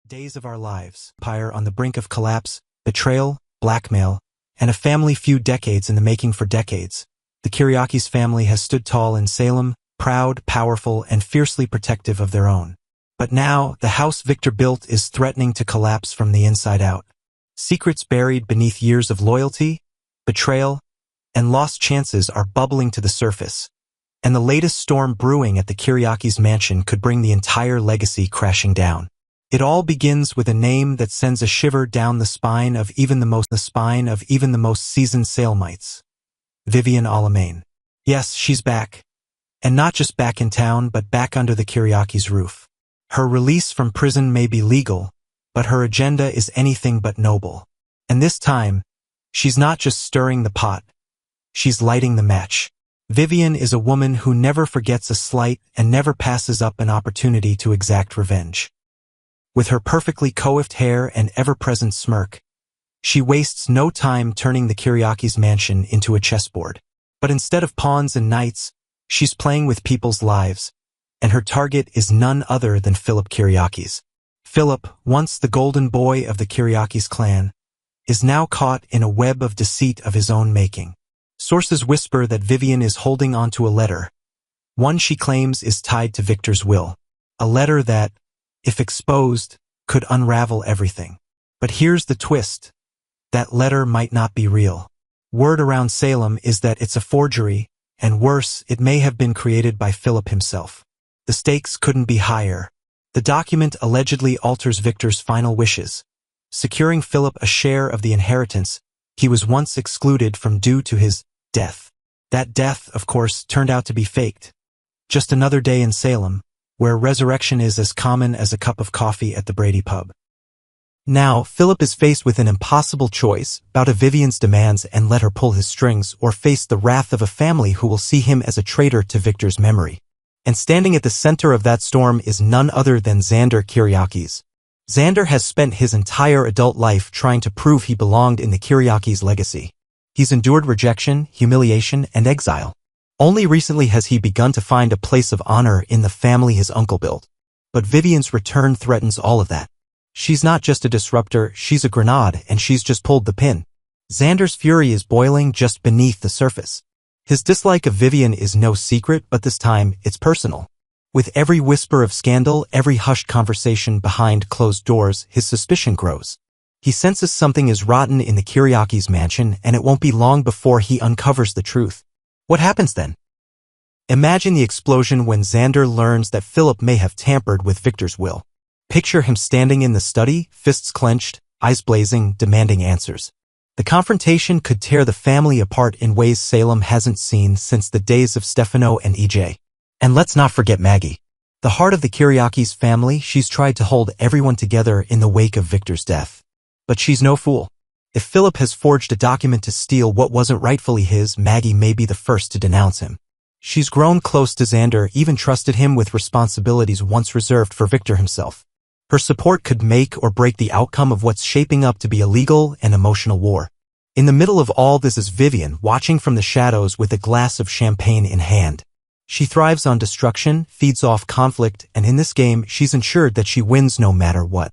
Days of our lives, empire on the brink of collapse, betrayal, blackmail, and a family feud decades in the making. For decades, the Kyriakis family has stood tall in Salem, proud, powerful, and fiercely protective of their own. But now, the house Victor built is threatening to collapse from the inside out. Secrets buried beneath years of loyalty, betrayal, and lost chances are bubbling to the surface. And the latest storm brewing at the Kyriakis mansion could bring the entire legacy crashing down. It all begins with a name that sends a shiver down the spine of even the most seasoned Salemites. Vivian Alamain. Yes, she's back. And not just back in town, but back under the Kyriakis' roof. Her release from prison may be legal, but her agenda is anything but noble. And this time, she's not just stirring the pot. She's lighting the match. Vivian is a woman who never forgets a slight and never passes up an opportunity to exact revenge. With her perfectly coiffed hair and ever-present smirk, she wastes no time turning the Kyriakis' mansion into a chessboard. But instead of pawns and knights, she's playing with people's lives, and her target is none other than Philip Kyriakis. Philip, once the golden boy of the Kyriakis clan, is now caught in a web of deceit of his own making. Sources whisper that Vivian is holding onto a letter, one she claims is tied to Victor's will. A letter that, if exposed, could unravel everything. But here's the twist. That letter might not be real. Word around Salem is that it's a forgery, and worse, it may have been created by Philip himself. The stakes couldn't be higher. The document allegedly alters Victor's final wishes, securing Philip a share of the inheritance he was once excluded from due to his death. That death, of course, turned out to be faked. Just another day in Salem, where resurrection is as common as a cup of coffee at the Brady pub. Now, Philip is faced with an impossible choice: bow to Vivian's demands and let her pull his strings, or face the wrath of a family who will see him as a traitor to Victor's memory. And standing at the center of that storm is none other than Xander Kyriakis. Xander has spent his entire adult life trying to prove he belonged in the Kyriakis' legacy. He's endured rejection, humiliation, and exile. Only recently has he begun to find a place of honor in the family his uncle built. But Vivian's return threatens all of that. She's not just a disruptor, she's a grenade, and she's just pulled the pin. Xander's fury is boiling just beneath the surface. His dislike of Vivian is no secret, but this time, it's personal. With every whisper of scandal, every hushed conversation behind closed doors, his suspicion grows. He senses something is rotten in the Kyriakis' mansion, and it won't be long before he uncovers the truth. What happens then? Imagine the explosion when Xander learns that Philip may have tampered with Victor's will. Picture him standing in the study, fists clenched, eyes blazing, demanding answers. The confrontation could tear the family apart in ways Salem hasn't seen since the days of Stefano and EJ. And let's not forget Maggie. The heart of the Kyriakis family, she's tried to hold everyone together in the wake of Victor's death. But she's no fool. If Philip has forged a document to steal what wasn't rightfully his, Maggie may be the first to denounce him. She's grown close to Xander, even trusted him with responsibilities once reserved for Victor himself. Her support could make or break the outcome of what's shaping up to be a legal and emotional war. In the middle of all this is Vivian, watching from the shadows with a glass of champagne in hand. She thrives on destruction, feeds off conflict, and in this game, she's ensured that she wins no matter what.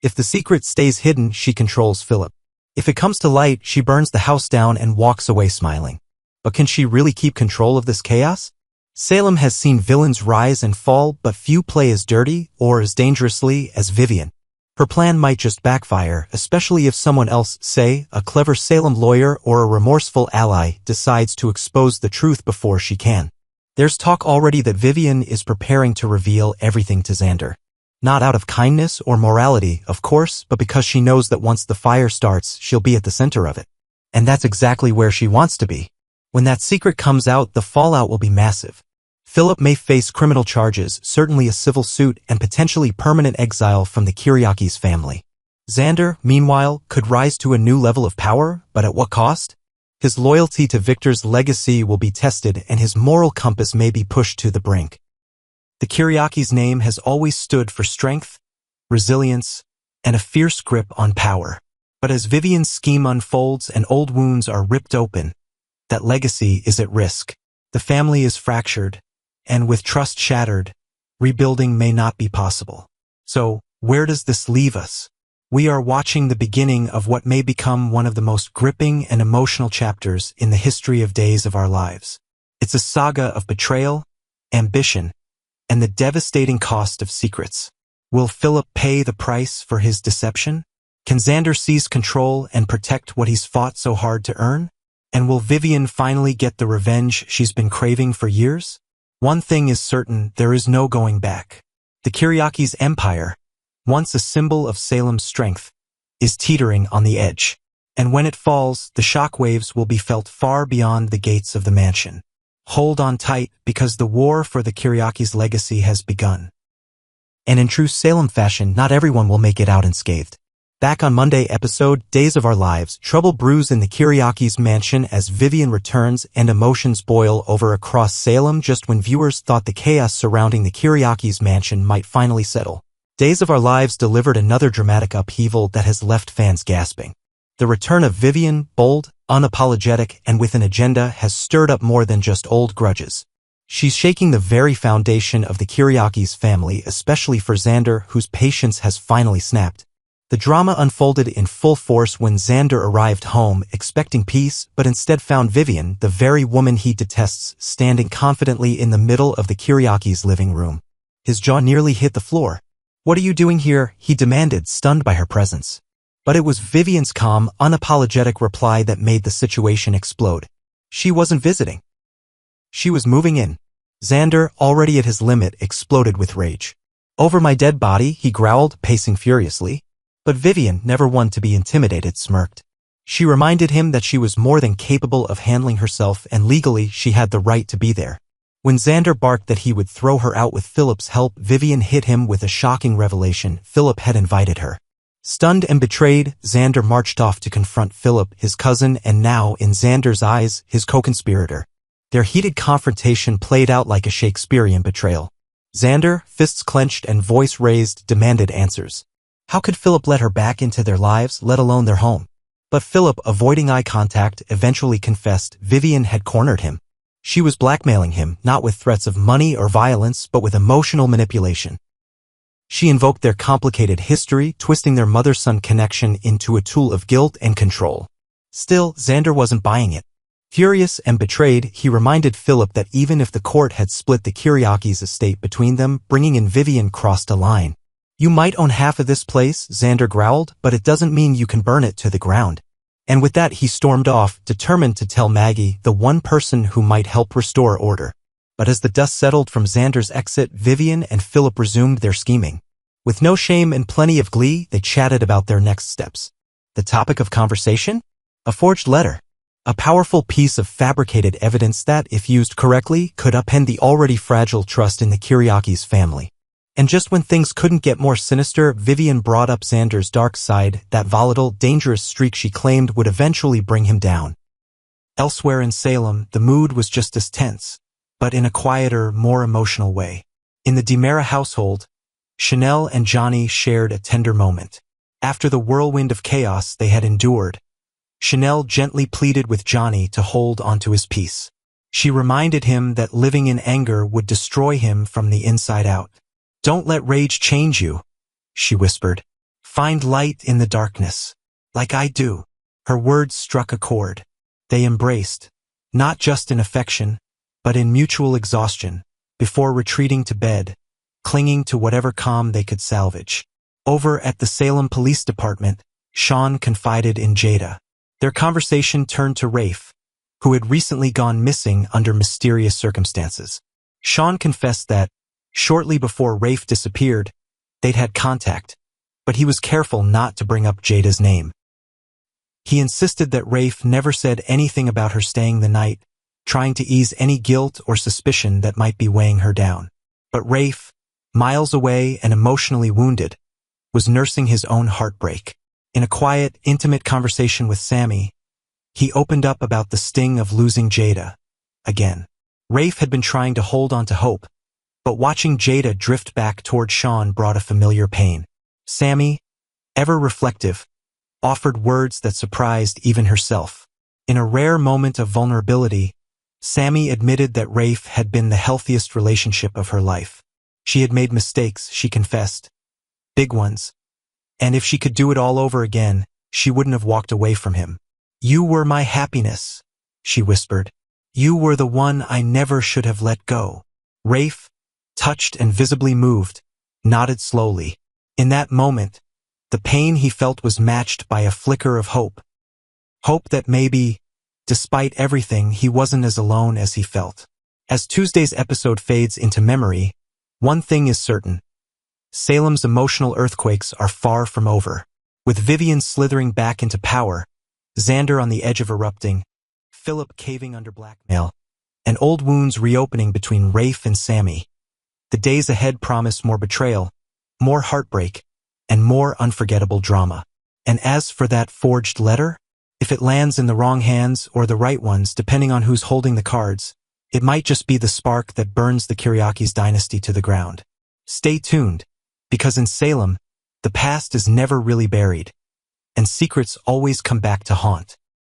If the secret stays hidden, she controls Philip. If it comes to light, she burns the house down and walks away smiling. But can she really keep control of this chaos? Salem has seen villains rise and fall, but few play as dirty or as dangerously as Vivian. Her plan might just backfire, especially if someone else, say, a clever Salem lawyer or a remorseful ally, decides to expose the truth before she can. There's talk already that Vivian is preparing to reveal everything to Xander. Not out of kindness or morality, of course, but because she knows that once the fire starts, she'll be at the center of it. And that's exactly where she wants to be. When that secret comes out, the fallout will be massive. Philip may face criminal charges, certainly a civil suit, and potentially permanent exile from the Kyriakis family. Xander, meanwhile, could rise to a new level of power, but at what cost? His loyalty to Victor's legacy will be tested, and his moral compass may be pushed to the brink. The Kyriakis' name has always stood for strength, resilience, and a fierce grip on power. But as Vivian's scheme unfolds and old wounds are ripped open, that legacy is at risk. The family is fractured, and with trust shattered, rebuilding may not be possible. So, Where does this leave us? We are watching the beginning of what may become one of the most gripping and emotional chapters in the history of Days of Our Lives. It's a saga of betrayal, ambition, and the devastating cost of secrets. Will Philip pay the price for his deception? Can Xander seize control and protect what he's fought so hard to earn? And will Vivian finally get the revenge she's been craving for years? One thing is certain, there is no going back. The Kiriakis' empire, once a symbol of Salem's strength, is teetering on the edge. And when it falls, the shockwaves will be felt far beyond the gates of the mansion. Hold on tight, because the war for the Kiriakis' legacy has begun. And in true Salem fashion, not everyone will make it out unscathed. Back on Monday episode, Days of Our Lives, trouble brews in the Kiriakis' mansion as Vivian returns and emotions boil over across Salem just when viewers thought the chaos surrounding the Kiriakis' mansion might finally settle. Days of Our Lives delivered another dramatic upheaval that has left fans gasping. The return of Vivian, bold, unapologetic, and with an agenda, has stirred up more than just old grudges. She's shaking the very foundation of the Kiriakis' family, especially for Xander, whose patience has finally snapped. The drama unfolded in full force when Xander arrived home, expecting peace, but instead found Vivian, the very woman he detests, standing confidently in the middle of the Kiriakis' living room. His jaw nearly hit the floor. "What are you doing here?" he demanded, stunned by her presence. But it was Vivian's calm, unapologetic reply that made the situation explode. She wasn't visiting. She was moving in. Xander, already at his limit, exploded with rage. "Over my dead body," he growled, pacing furiously. But Vivian, never one to be intimidated, smirked. She reminded him that she was more than capable of handling herself, and legally she had the right to be there. When Xander barked that he would throw her out with Philip's help, Vivian hit him with a shocking revelation: Philip had invited her. Stunned and betrayed, Xander marched off to confront Philip, his cousin, and now, in Xander's eyes, his co-conspirator. Their heated confrontation played out like a Shakespearean betrayal. Xander, fists clenched and voice raised, demanded answers. How could Philip let her back into their lives, let alone their home? But Philip, avoiding eye contact, eventually confessed Vivian had cornered him. She was blackmailing him, not with threats of money or violence, but with emotional manipulation. She invoked their complicated history, twisting their mother-son connection into a tool of guilt and control. Still, Xander wasn't buying it. Furious and betrayed, he reminded Philip that even if the court had split the Kiriakis' estate between them, bringing in Vivian crossed a line. "You might own half of this place," Xander growled, "but it doesn't mean you can burn it to the ground." And with that he stormed off, determined to tell Maggie, the one person who might help restore order. But as the dust settled from Xander's exit, Vivian and Philip resumed their scheming. With no shame and plenty of glee, they chatted about their next steps. The topic of conversation? A forged letter. A powerful piece of fabricated evidence that, if used correctly, could upend the already fragile trust in the Kiriakis' family. And just when things couldn't get more sinister, Vivian brought up Xander's dark side, that volatile, dangerous streak she claimed would eventually bring him down. Elsewhere in Salem, the mood was just as tense, but in a quieter, more emotional way. In the DiMera household, Chanel and Johnny shared a tender moment. After the whirlwind of chaos they had endured, Chanel gently pleaded with Johnny to hold onto his peace. She reminded him that living in anger would destroy him from the inside out. "Don't let rage change you," she whispered. "Find light in the darkness, like I do." Her words struck a chord. They embraced, not just in affection, but in mutual exhaustion, before retreating to bed, clinging to whatever calm they could salvage. Over at the Salem Police Department, Sean confided in Jada. Their conversation turned to Rafe, who had recently gone missing under mysterious circumstances. Sean confessed that, shortly before Rafe disappeared, they'd had contact, but he was careful not to bring up Jada's name. He insisted that Rafe never said anything about her staying the night, trying to ease any guilt or suspicion that might be weighing her down. But Rafe, miles away and emotionally wounded, was nursing his own heartbreak. In a quiet, intimate conversation with Sammy, he opened up about the sting of losing Jada. Again, Rafe had been trying to hold on to hope, but watching Jada drift back toward Sean brought a familiar pain. Sammy, ever reflective, offered words that surprised even herself. In a rare moment of vulnerability, Sammy admitted that Rafe had been the healthiest relationship of her life. She had made mistakes, she confessed, big ones. And if she could do it all over again, she wouldn't have walked away from him. "You were my happiness," she whispered. "You were the one I never should have let go." Rafe, touched and visibly moved, nodded slowly. In that moment, the pain he felt was matched by a flicker of hope. Hope that maybe, despite everything, he wasn't as alone as he felt. As Tuesday's episode fades into memory, one thing is certain. Salem's emotional earthquakes are far from over. With Vivian slithering back into power, Xander on the edge of erupting, Philip caving under blackmail, and old wounds reopening between Rafe and Sammy. The days ahead promise more betrayal, more heartbreak, and more unforgettable drama. And as for that forged letter, if it lands in the wrong hands or the right ones, depending on who's holding the cards, it might just be the spark that burns the Kiriakis dynasty to the ground. Stay tuned, because in Salem, the past is never really buried, and secrets always come back to haunt.